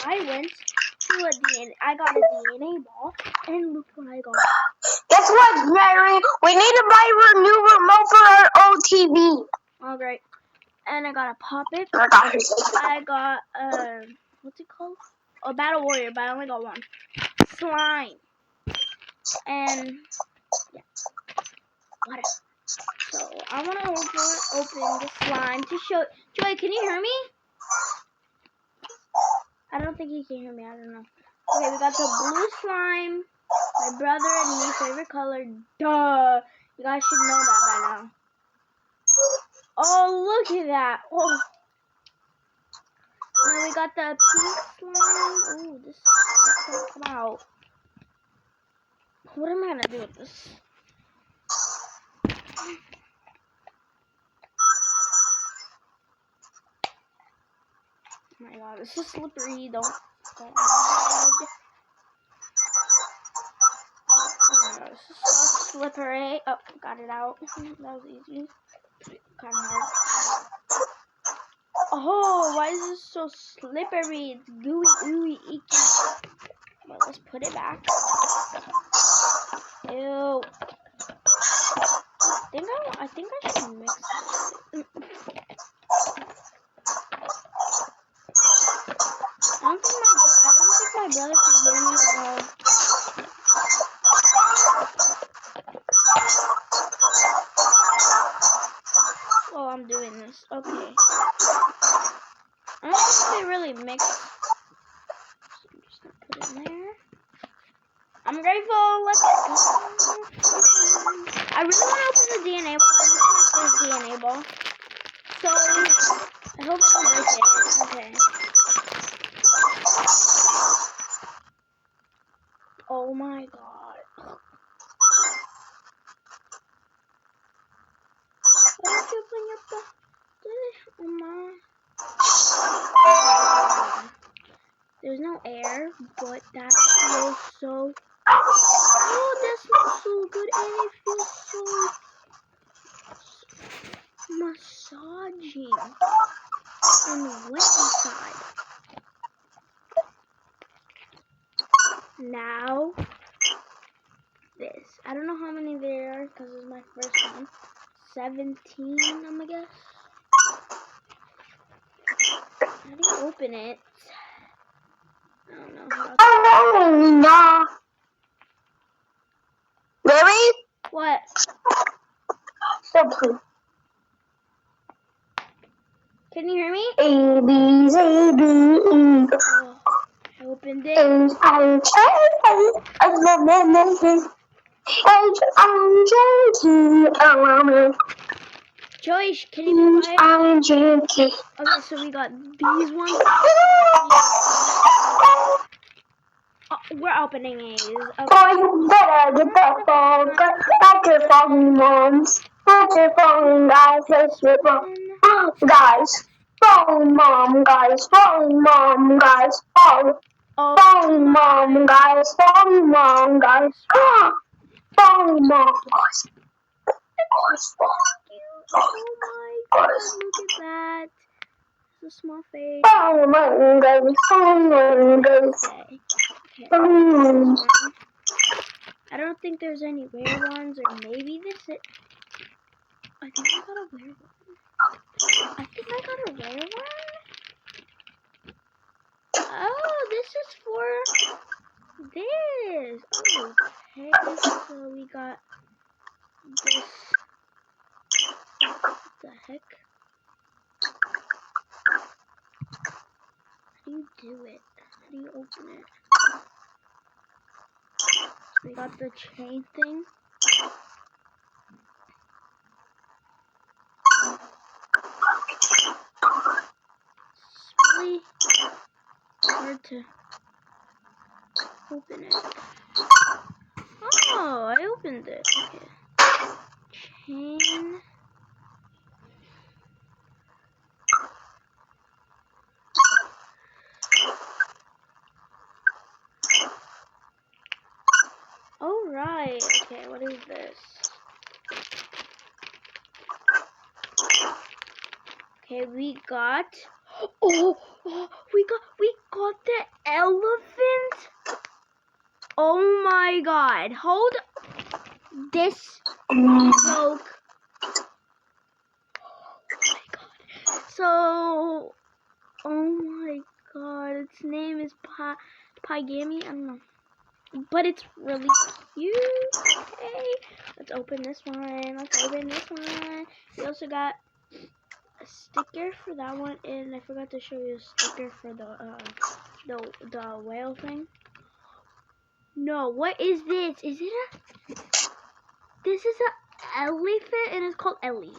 I went to a DNA. I got a DNA ball, and look what I got. Guess what, Mary? We need to buy a new remote for our old TV. Oh, great. And I got a puppet. I got what's it called? A battle warrior, but I only got one. Slime. And yeah, whatever. So I want to open the slime to show. Joy, can you hear me? I don't think he can hear me. I don't know. Okay, we got the blue slime. My brother and me favorite color. Duh. You guys should know that by now. Oh, look at that. Oh. Now we got the pink slime. Oh, this is gonna come out. What am I gonna do with this? Oh my god, this is slippery. Don't. Oh my god, this is so slippery. Oh, got it out. That was easy. Kind of hard. Oh, why is this so slippery? It's gooey, ooey, icky. Well, let's put it back. Ew. I think I should mix it. I don't think my brother can hear me well. Oh, I'm doing this. Okay. I don't think they really mix. So I'm just gonna put it in there. I'm grateful. Let's go. I really want to open the DNA ball. This is my first DNA ball. So, I hope I don't break it. Okay. Oh my god. Why don't you open up the... Oh my... There's no air, but that feels so... Oh, that smells so good, and it feels so massaging and wet inside. Now, this. I don't know how many there are because this is my first one. 17, I'm gonna guess. How do you open it? I don't know how to. Mary? What? Simple. Can you hear me? A, B, C, D, E. Oh, I opened it. Joyce, can you be quiet? Okay, so we got these ones. Oh, we're opening these. Okay. You better get that phone. Got your phone, moms. Got your phone, guys. Let's your phone. Guys. Phone, mom, guys. Phone, mom, guys. Phone. Phone, mom, guys. Phone, mom, guys. Phone, mom, guys. Oh my god, look at that. It's a small face. Phone, mom, guys. Phone, mom, guys. Okay. I don't think there's any rare ones, or maybe this is... I think I got a rare one. Oh, this is for this. Okay, so we got this. What the heck? How do you do it? How do you open it? We got the chain thing. It's really hard to open it. Oh, I opened it. Okay. Chain. Alright, okay, what is this? Okay, we got... Oh, we got the elephant. Oh my god. Hold this joke. Oh my god. So, oh my god. Its name is Pygamy. I don't know. But it's really cute. Okay. Let's open this one. Let's open this one. We also got a sticker for that one, and I forgot to show you a sticker for the whale thing. No, what is this? Is it a? This is an elephant, and it's called Ellie.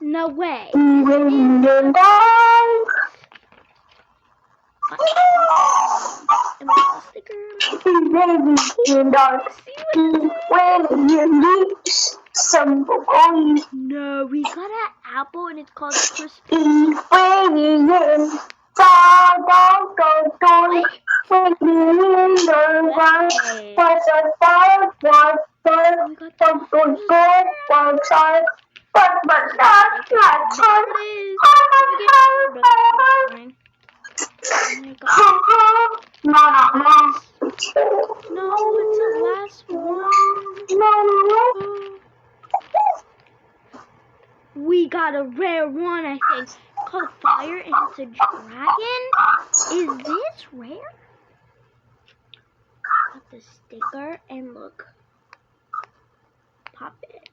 No way. No, we got an apple and it's called crispy. No, it's the last one. We got a rare one, I think. It's called Fire, and it's a dragon. Is this rare? Got the sticker, and look. Pop it.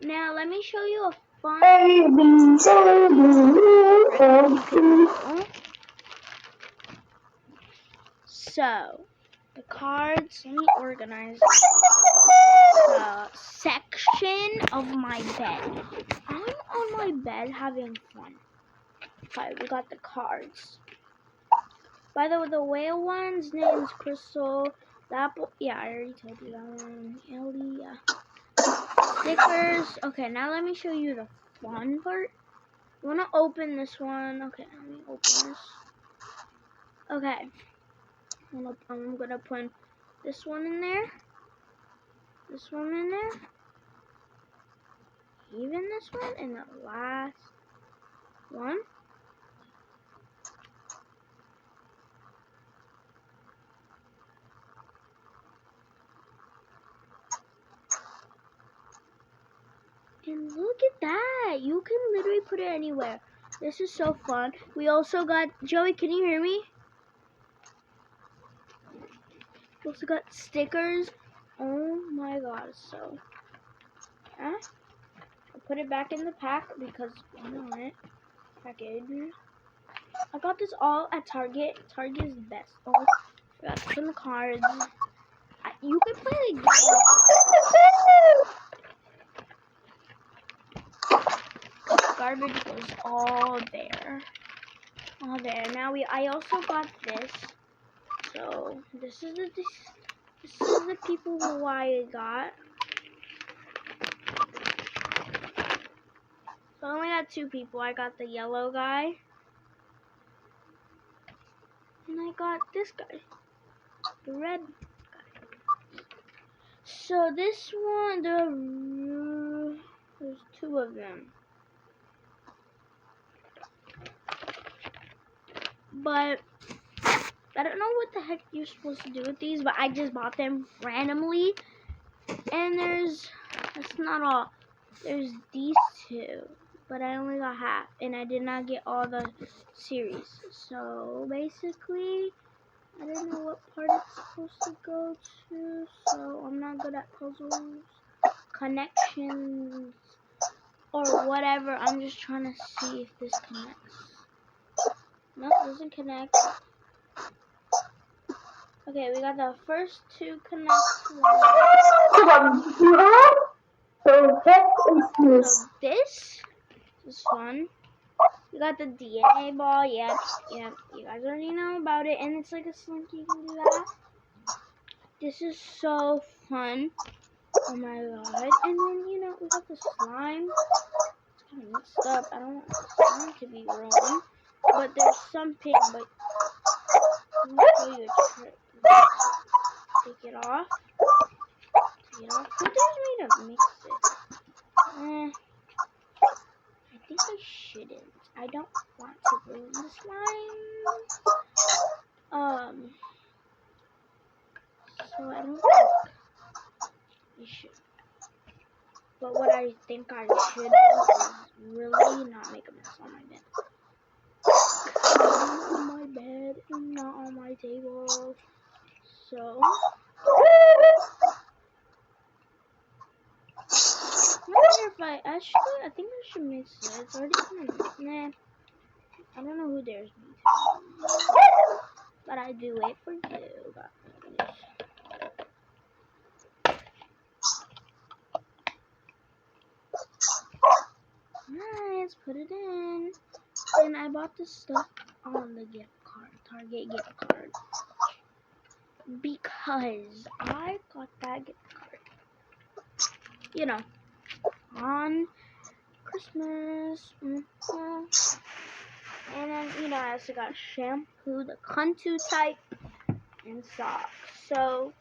Now, let me show you a fun... So, the cards, let me organize the section of my bed. I'm on my bed having fun. Okay, we got the cards. By the way, the whale one's name is Crystal. The apple, yeah, I already told you that one. Ellie, yeah. Stickers. Okay, now let me show you the fun part. You want to open this one? Okay, let me open this. Okay. I'm gonna put this one in there. This one in there. Even this one, and the last one. And look at that. You can literally put it anywhere. This is so fun. We also got, Joey, can you hear me? We also got stickers. Oh my god, so. Yeah. I'll put it back in the pack because why not? Package. I got this all at Target. Target is the best. Oh, I got to put in the cards. You can play the game. Garbage was all there. All there. Now I also got this. So this is the people who I got. So I only got two people. I got the yellow guy. And I got this guy. The red guy. So this one, there's two of them. But I don't know what the heck you're supposed to do with these, but I just bought them randomly. And that's not all. There's these two, but I only got half, and I did not get all the series. So basically, I don't know what part it's supposed to go to, so I'm not good at puzzles, connections, or whatever. I'm just trying to see if this connects. No, it doesn't connect. Okay, we got the first two connects. So this is fun. You got the DNA ball. Yep. You guys already know about it, and it's like a slinky. You can do that. This is so fun. Oh my god! And then we got the slime. It's kind of mixed up. I don't want the slime to be wrong, but there's some pink. But let me show you a trick. Take it off. You know, who dares me to mix it? I think I shouldn't. I don't want to ruin the slime. So I don't think I should. But what I think I should do is really not make a mess on my bed. On my bed and not on my table. So I'm not sure if I think I should mix it. It's already kind of, nah. I don't know who dares me to. But I do it for you, guys. Alright, let's put it in. And I bought this stuff on the gift card, Target gift card. Because I got that gift card. You know, on Christmas. And then, you know, I also got shampoo, the Kuntu type, and socks. So,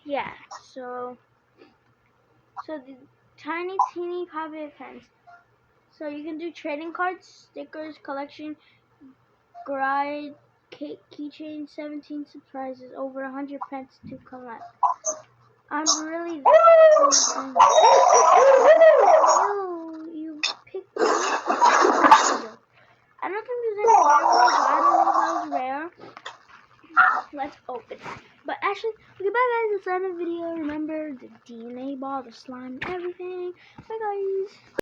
yeah. So the tiny, teeny poppy pens. So you can do trading cards, stickers, collection, guide, cake, keychain, 17 surprises, over 100 pens to collect. I'm really you picked me. I don't think there's any rare ones. I don't know if that was rare. Let's open. But actually, okay, bye guys. That's the end of the video. Remember the DNA ball, the slime, everything. Bye guys.